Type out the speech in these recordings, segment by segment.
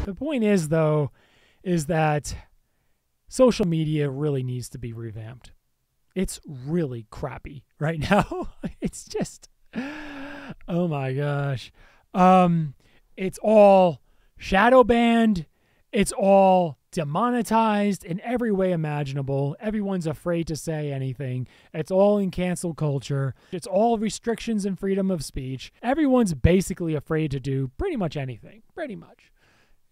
The point is, though, is that social media really needs to be revamped. It's really crappy right now. It's just, oh my gosh. It's all shadow banned. It's all demonetized in every way imaginable. Everyone's afraid to say anything. It's all in cancel culture. It's all restrictions and freedom of speech. Everyone's basically afraid to do pretty much anything. Pretty much.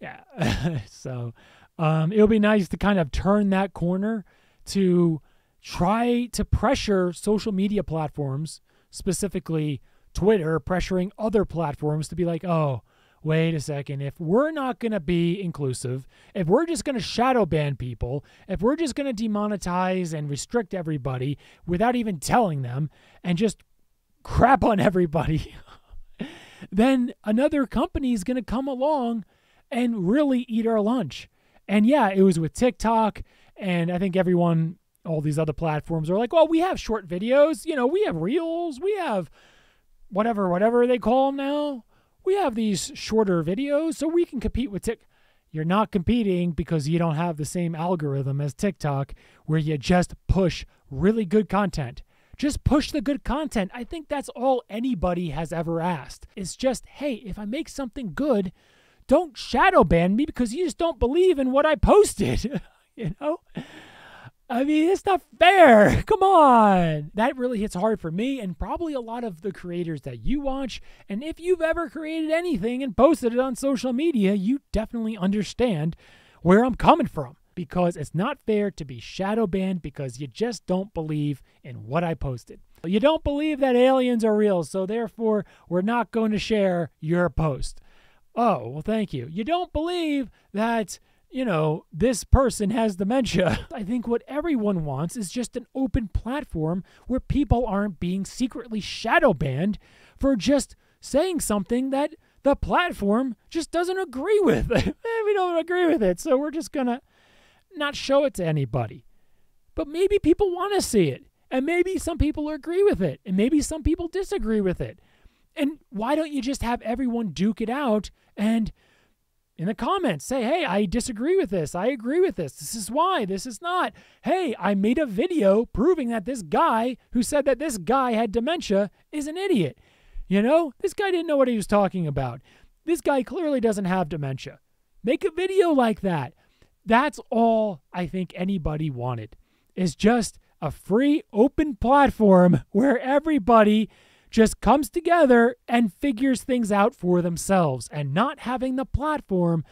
Yeah. So it'll be nice to kind of turn that corner to try to pressure social media platforms, specifically Twitter, pressuring other platforms to be like, oh, wait a second, if we're not going to be inclusive, if we're just going to shadow ban people, if we're just going to demonetize and restrict everybody without even telling them and just crap on everybody, then another company is going to come along and really eat our lunch. And yeah, it was with TikTok, and I think everyone, all these other platforms are like, well, we have short videos, we have reels, we have whatever they call them now. We have these shorter videos, so we can compete with TikTok. You're not competing because you don't have the same algorithm as TikTok, where you just push really good content. Just push the good content. I think that's all anybody has ever asked. It's just, hey, if I make something good, don't shadow ban me because you just don't believe in what I posted. I mean, it's not fair. Come on. That really hits hard for me and probably a lot of the creators that you watch. And if you've ever created anything and posted it on social media, you definitely understand where I'm coming from, because it's not fair to be shadow banned because you just don't believe in what I posted. You don't believe that aliens are real, so therefore we're not going to share your post. Oh, well, thank you. You don't believe that this person has dementia. I think what everyone wants is just an open platform where people aren't being secretly shadow banned for just saying something that the platform just doesn't agree with. We don't agree with it, so we're just going to not show it to anybody. But maybe people want to see it, and maybe some people agree with it, and maybe some people disagree with it. And why don't you just have everyone duke it out and in the comments say, hey, I disagree with this. I agree with this. This is why. This is not. Hey, I made a video proving that this guy who said that this guy had dementia is an idiot. This guy didn't know what he was talking about. This guy clearly doesn't have dementia. Make a video like that. That's all I think anybody wanted, is just a free, open platform where everybody just comes together and figures things out for themselves, and not having the platform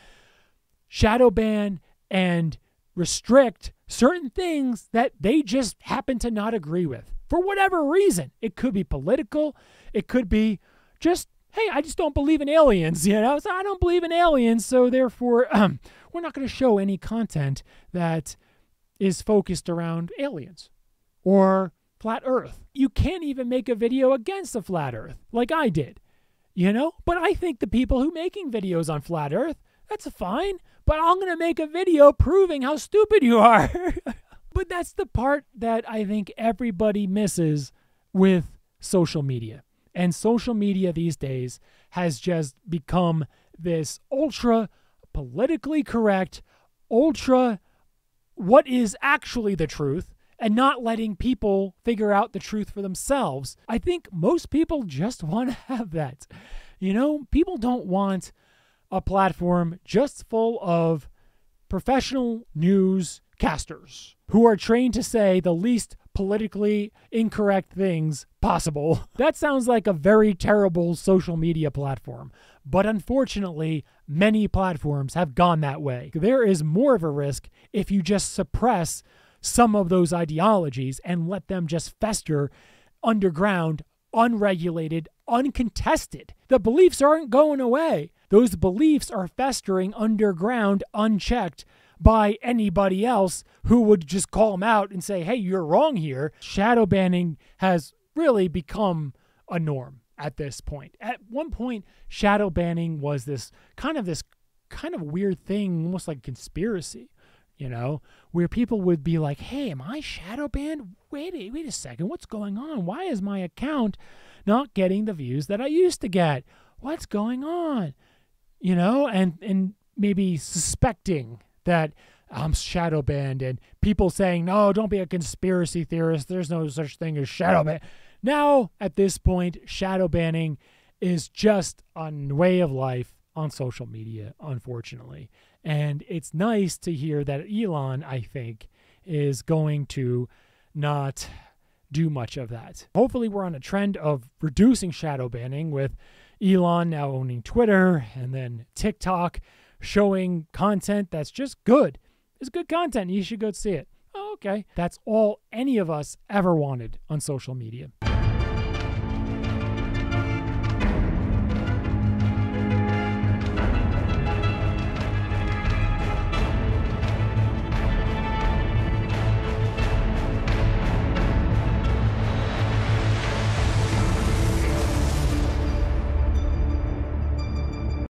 shadow ban and restrict certain things that they just happen to not agree with for whatever reason. It could be political. It could be just, hey, I just don't believe in aliens, So I don't believe in aliens, so therefore we're not going to show any content that is focused around aliens or flat earth. You can't even make a video against the flat earth like I did, But I think the people who making videos on flat earth, that's fine. But I'm going to make a video proving how stupid you are. But that's the part that I think everybody misses with social media. And social media these days has just become this ultra politically correct, ultra what is actually the truth, and not letting people figure out the truth for themselves. I think most people just want to have that. People don't want a platform just full of professional newscasters who are trained to say the least politically incorrect things possible. That sounds like a very terrible social media platform. But unfortunately, many platforms have gone that way. There is more of a risk if you just suppress some of those ideologies and let them just fester underground, unregulated, uncontested. The beliefs aren't going away. Those beliefs are festering underground, unchecked by anybody else who would just call them out and say, hey, you're wrong here. Shadow banning has really become a norm at this point. At one point, shadow banning was this kind of weird thing, almost like a conspiracy. Where people would be like, hey, am I shadow banned? Wait a second. What's going on? Why is my account not getting the views that I used to get? What's going on? And maybe suspecting that I'm shadow banned, and people saying, no, don't be a conspiracy theorist. There's no such thing as shadow ban. Now, at this point, shadow banning is just a way of life on social media, unfortunately. And it's nice to hear that Elon, I think, is going to not do much of that. Hopefully, we're on a trend of reducing shadow banning, with Elon now owning Twitter and then TikTok, showing content that's just good. It's good content. You should go see it. Oh, okay. That's all any of us ever wanted on social media.